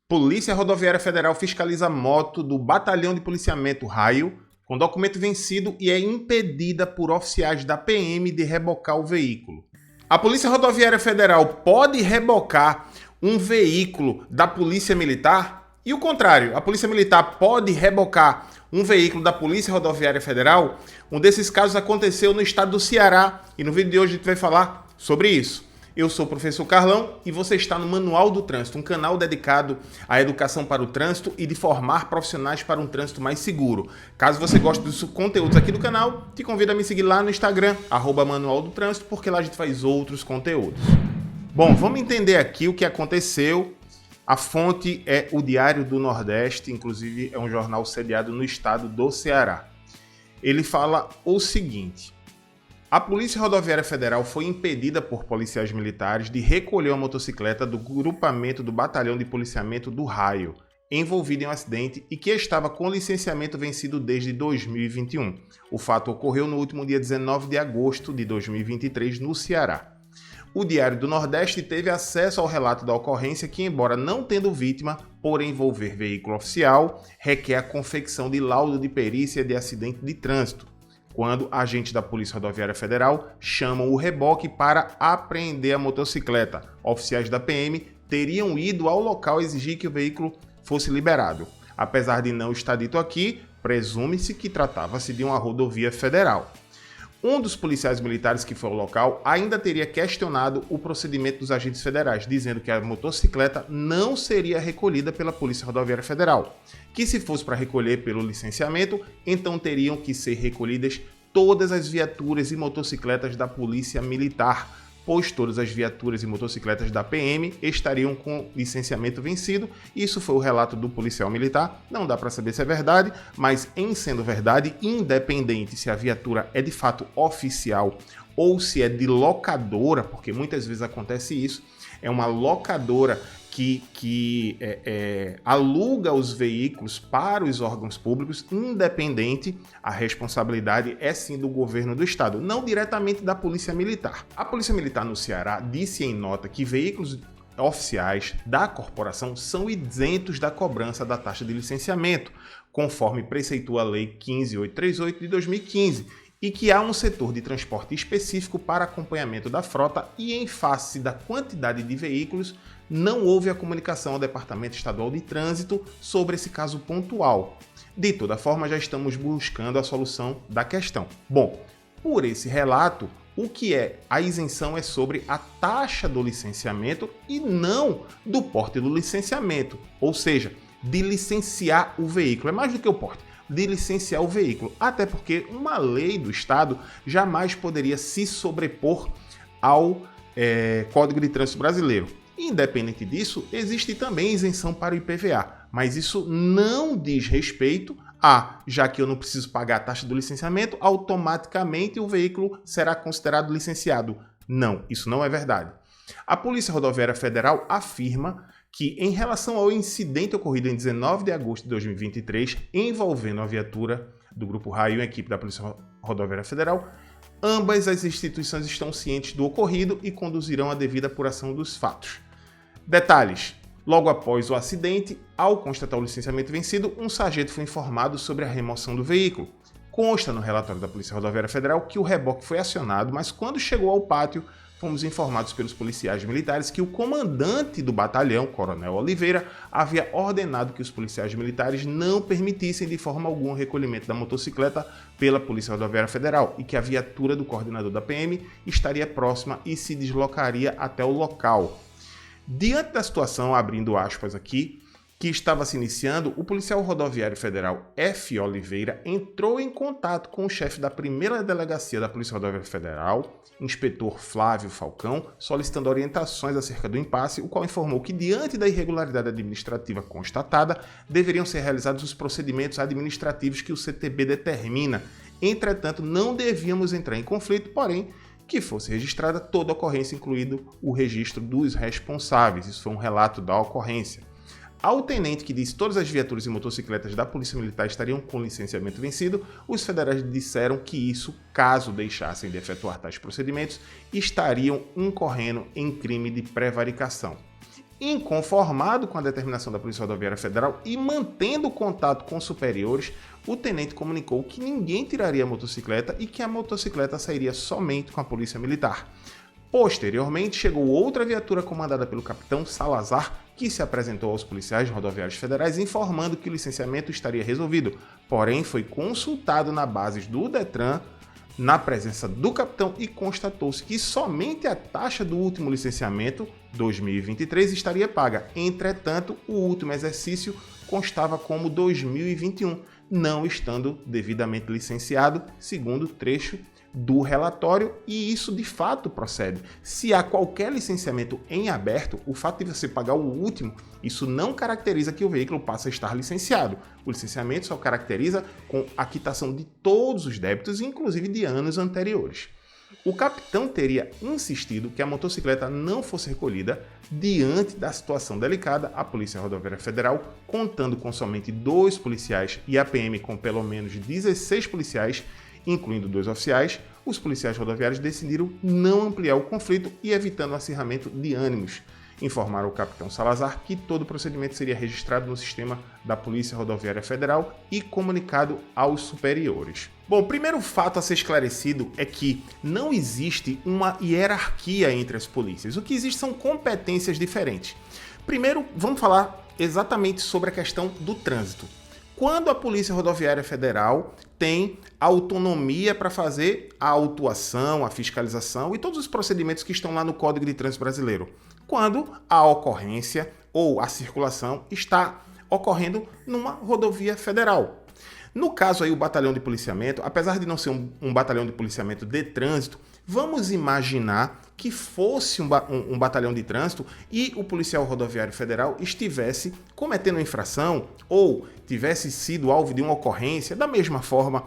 Polícia Rodoviária Federal fiscaliza moto do Batalhão de Policiamento Raio com documento vencido e é impedida por oficiais da PM de rebocar o veículo. A Polícia Rodoviária Federal pode rebocar um veículo da Polícia Militar? E o contrário, a Polícia Militar pode rebocar um veículo da Polícia Rodoviária Federal? Um desses casos aconteceu no estado do Ceará e no vídeo de hoje a gente vai falar sobre isso. Eu sou o professor Carlão e você está no Manual do Trânsito, um canal dedicado à educação para o trânsito e de formar profissionais para um trânsito mais seguro. Caso você goste dos conteúdos aqui do canal, te convido a me seguir lá no Instagram, @Manual do Trânsito, porque lá a gente faz outros conteúdos. Bom, vamos entender aqui o que aconteceu. A fonte é o Diário do Nordeste, inclusive é um jornal sediado no estado do Ceará. Ele fala o seguinte: a Polícia Rodoviária Federal foi impedida por policiais militares de recolher uma motocicleta do grupamento do Batalhão de Policiamento do Raio, envolvido em um acidente e que estava com licenciamento vencido desde 2021. O fato ocorreu no último dia 19 de agosto de 2023, no Ceará. O Diário do Nordeste teve acesso ao relato da ocorrência que, embora não tendo vítima, por envolver veículo oficial, requer a confecção de laudo de perícia de acidente de trânsito, quando agentes da Polícia Rodoviária Federal chamam o reboque para apreender a motocicleta. Oficiais da PM teriam ido ao local exigir que o veículo fosse liberado. Apesar de não estar dito aqui, presume-se que tratava-se de uma rodovia federal. Um dos policiais militares que foi ao local ainda teria questionado o procedimento dos agentes federais, dizendo que a motocicleta não seria recolhida pela Polícia Rodoviária Federal, que se fosse para recolher pelo licenciamento, então teriam que ser recolhidas todas as viaturas e motocicletas da Polícia Militar, pois todas as viaturas e motocicletas da PM estariam com licenciamento vencido. Isso foi o relato do policial militar, não dá para saber se é verdade, mas em sendo verdade, independente se a viatura é de fato oficial ou se é de locadora, porque muitas vezes acontece isso, é uma locadora que aluga os veículos para os órgãos públicos, independente, a responsabilidade é sim do governo do estado, não diretamente da Polícia Militar. A Polícia Militar no Ceará disse em nota que veículos oficiais da corporação são isentos da cobrança da taxa de licenciamento, conforme preceitua a Lei 15.838 de 2015, e que há um setor de transporte específico para acompanhamento da frota e, em face da quantidade de veículos, não houve a comunicação ao Departamento Estadual de Trânsito sobre esse caso pontual. De toda forma, já estamos buscando a solução da questão. Bom, por esse relato, o que é a isenção é sobre a taxa do licenciamento e não do porte do licenciamento, ou seja, de licenciar o veículo. É mais do que o porte, de licenciar o veículo, até porque uma lei do Estado jamais poderia se sobrepor ao Código de Trânsito Brasileiro. Independente disso, existe também isenção para o IPVA, mas isso não diz respeito a, já que eu não preciso pagar a taxa do licenciamento, automaticamente o veículo será considerado licenciado. Não, isso não é verdade. A Polícia Rodoviária Federal afirma que, em relação ao incidente ocorrido em 19 de agosto de 2023, envolvendo a viatura do Grupo Raio e a equipe da Polícia Rodoviária Federal, ambas as instituições estão cientes do ocorrido e conduzirão a devida apuração dos fatos. Detalhes: logo após o acidente, ao constatar o licenciamento vencido, um sargento foi informado sobre a remoção do veículo. Consta no relatório da Polícia Rodoviária Federal que o reboque foi acionado, mas quando chegou ao pátio, fomos informados pelos policiais militares que o comandante do batalhão, Coronel Oliveira, havia ordenado que os policiais militares não permitissem de forma alguma o recolhimento da motocicleta pela Polícia Rodoviária Federal e que a viatura do coordenador da PM estaria próxima e se deslocaria até o local. Diante da situação, abrindo aspas aqui, que estava se iniciando, o policial rodoviário federal F. Oliveira entrou em contato com o chefe da primeira delegacia da Polícia Rodoviária Federal, inspetor Flávio Falcão, solicitando orientações acerca do impasse, o qual informou que, diante da irregularidade administrativa constatada, deveriam ser realizados os procedimentos administrativos que o CTB determina. Entretanto, não devíamos entrar em conflito, porém, que fosse registrada toda a ocorrência, incluído o registro dos responsáveis. Isso foi um relato da ocorrência. Ao tenente, que disse que todas as viaturas e motocicletas da Polícia Militar estariam com licenciamento vencido, os federais disseram que isso, caso deixassem de efetuar tais procedimentos, estariam incorrendo em crime de prevaricação. Inconformado com a determinação da Polícia Rodoviária Federal e mantendo contato com superiores, o tenente comunicou que ninguém tiraria a motocicleta e que a motocicleta sairia somente com a Polícia Militar. Posteriormente, chegou outra viatura comandada pelo capitão Salazar, que se apresentou aos policiais rodoviários federais informando que o licenciamento estaria resolvido, porém foi consultado na base do Detran, na presença do capitão, e constatou-se que somente a taxa do último licenciamento, 2023, estaria paga. Entretanto, o último exercício constava como 2021, não estando devidamente licenciado, segundo o trecho do relatório, e isso de fato procede. Se há qualquer licenciamento em aberto, o fato de você pagar o último, isso não caracteriza que o veículo passa a estar licenciado. O licenciamento só caracteriza com a quitação de todos os débitos, inclusive de anos anteriores. O capitão teria insistido que a motocicleta não fosse recolhida. Diante da situação delicada, a Polícia Rodoviária Federal, contando com somente 2 policiais e a PM com pelo menos 16 policiais, incluindo 2 oficiais, os policiais rodoviários decidiram não ampliar o conflito e evitando o acirramento de ânimos. Informaram o capitão Salazar que todo o procedimento seria registrado no sistema da Polícia Rodoviária Federal e comunicado aos superiores. Bom, o primeiro fato a ser esclarecido é que não existe uma hierarquia entre as polícias. O que existe são competências diferentes. Primeiro, vamos falar exatamente sobre a questão do trânsito. Quando a Polícia Rodoviária Federal tem autonomia para fazer a autuação, a fiscalização e todos os procedimentos que estão lá no Código de Trânsito Brasileiro. Quando a ocorrência ou a circulação está ocorrendo numa rodovia federal. No caso aí, o batalhão de policiamento, apesar de não ser um batalhão de policiamento de trânsito, vamos imaginar que fosse um batalhão de trânsito e o policial rodoviário federal estivesse cometendo infração ou tivesse sido alvo de uma ocorrência, da mesma forma,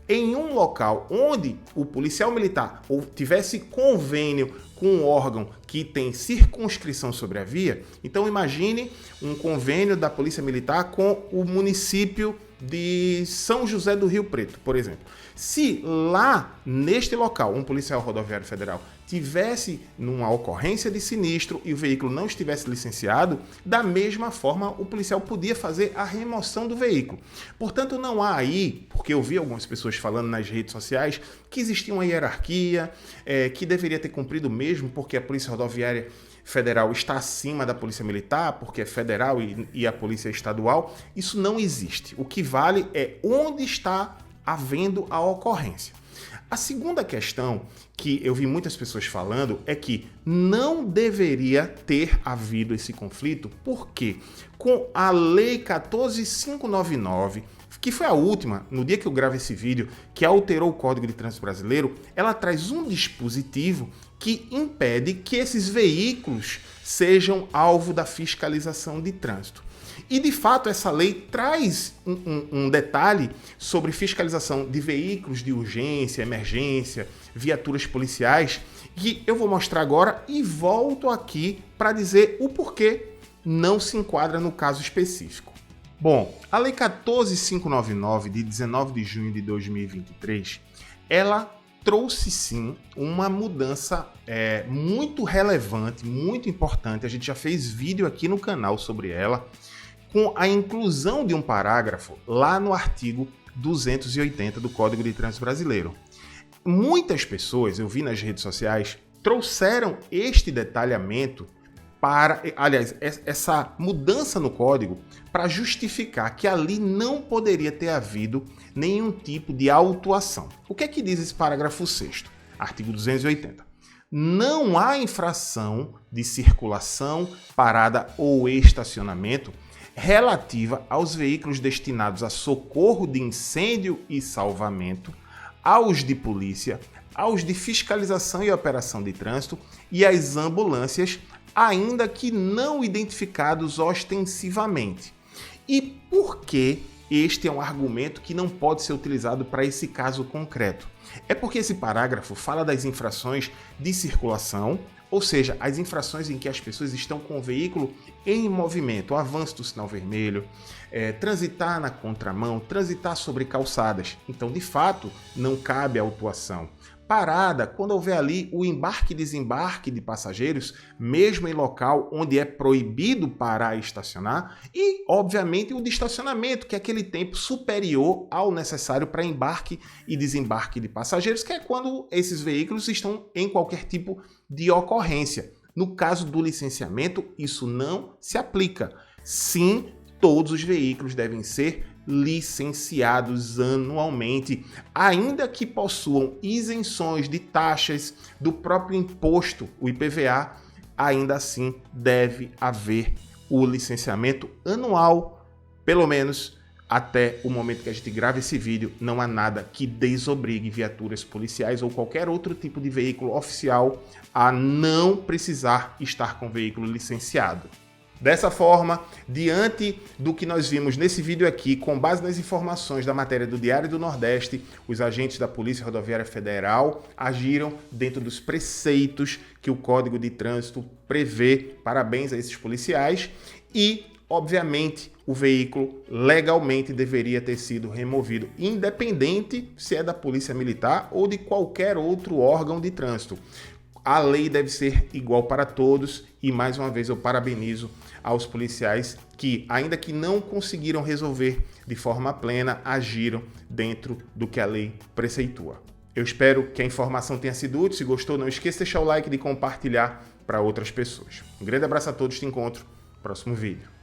em um local onde o policial militar ou tivesse convênio com um órgão que tem circunscrição sobre a via. Então imagine um convênio da Polícia Militar com o município de São José do Rio Preto, por exemplo. Se lá, neste local, um policial rodoviário federal tivesse numa ocorrência de sinistro e o veículo não estivesse licenciado, da mesma forma o policial podia fazer a remoção do veículo. Portanto, não há aí, porque eu vi algumas pessoas falando nas redes sociais, que existia uma hierarquia, que deveria ter cumprido mesmo, porque a Polícia Rodoviária Federal está acima da Polícia Militar, porque é federal e a Polícia é estadual. Isso não existe. O que vale é onde está havendo a ocorrência. A segunda questão que eu vi muitas pessoas falando é que não deveria ter havido esse conflito, porque com a Lei 14.599, que foi a última, no dia que eu gravo esse vídeo, que alterou o Código de Trânsito Brasileiro, ela traz um dispositivo que impede que esses veículos sejam alvo da fiscalização de trânsito. E, de fato, essa lei traz um detalhe sobre fiscalização de veículos de urgência, emergência, viaturas policiais, que eu vou mostrar agora e volto aqui para dizer o porquê não se enquadra no caso específico. Bom, a Lei 14.599, de 19 de junho de 2023, ela trouxe sim uma mudança muito relevante, muito importante. A gente já fez vídeo aqui no canal sobre ela, com a inclusão de um parágrafo lá no artigo 280 do Código de Trânsito Brasileiro. Muitas pessoas, eu vi nas redes sociais, trouxeram este detalhamento essa mudança no código para justificar que ali não poderia ter havido nenhum tipo de autuação. O que é que diz esse parágrafo 6º? Artigo 280. Não há infração de circulação, parada ou estacionamento relativa aos veículos destinados a socorro de incêndio e salvamento, aos de polícia, aos de fiscalização e operação de trânsito e às ambulâncias, ainda que não identificados ostensivamente. E por que este é um argumento que não pode ser utilizado para esse caso concreto? É porque esse parágrafo fala das infrações de circulação, ou seja, as infrações em que as pessoas estão com o veículo em movimento, o avanço do sinal vermelho, transitar na contramão, transitar sobre calçadas. Então, de fato, não cabe a autuação. parada quando houver ali o embarque e desembarque de passageiros, mesmo em local onde é proibido parar e estacionar, e, obviamente, o de estacionamento, que é aquele tempo superior ao necessário para embarque e desembarque de passageiros, que é quando esses veículos estão em qualquer tipo de ocorrência. No caso do licenciamento, isso não se aplica. Sim, todos os veículos devem ser licenciados anualmente, ainda que possuam isenções de taxas do próprio imposto, o IPVA, ainda assim deve haver o licenciamento anual, pelo menos até o momento que a gente grava esse vídeo. Não há nada que desobrigue viaturas policiais ou qualquer outro tipo de veículo oficial a não precisar estar com o veículo licenciado. Dessa forma, diante do que nós vimos nesse vídeo aqui, com base nas informações da matéria do Diário do Nordeste, os agentes da Polícia Rodoviária Federal agiram dentro dos preceitos que o Código de Trânsito prevê. Parabéns a esses policiais. E, obviamente, o veículo legalmente deveria ter sido removido, independente se é da Polícia Militar ou de qualquer outro órgão de trânsito. A lei deve ser igual para todos e, mais uma vez, eu parabenizo aos policiais que, ainda que não conseguiram resolver de forma plena, agiram dentro do que a lei preceitua. Eu espero que a informação tenha sido útil. Se gostou, não esqueça de deixar o like e de compartilhar para outras pessoas. Um grande abraço a todos, te encontro no próximo vídeo.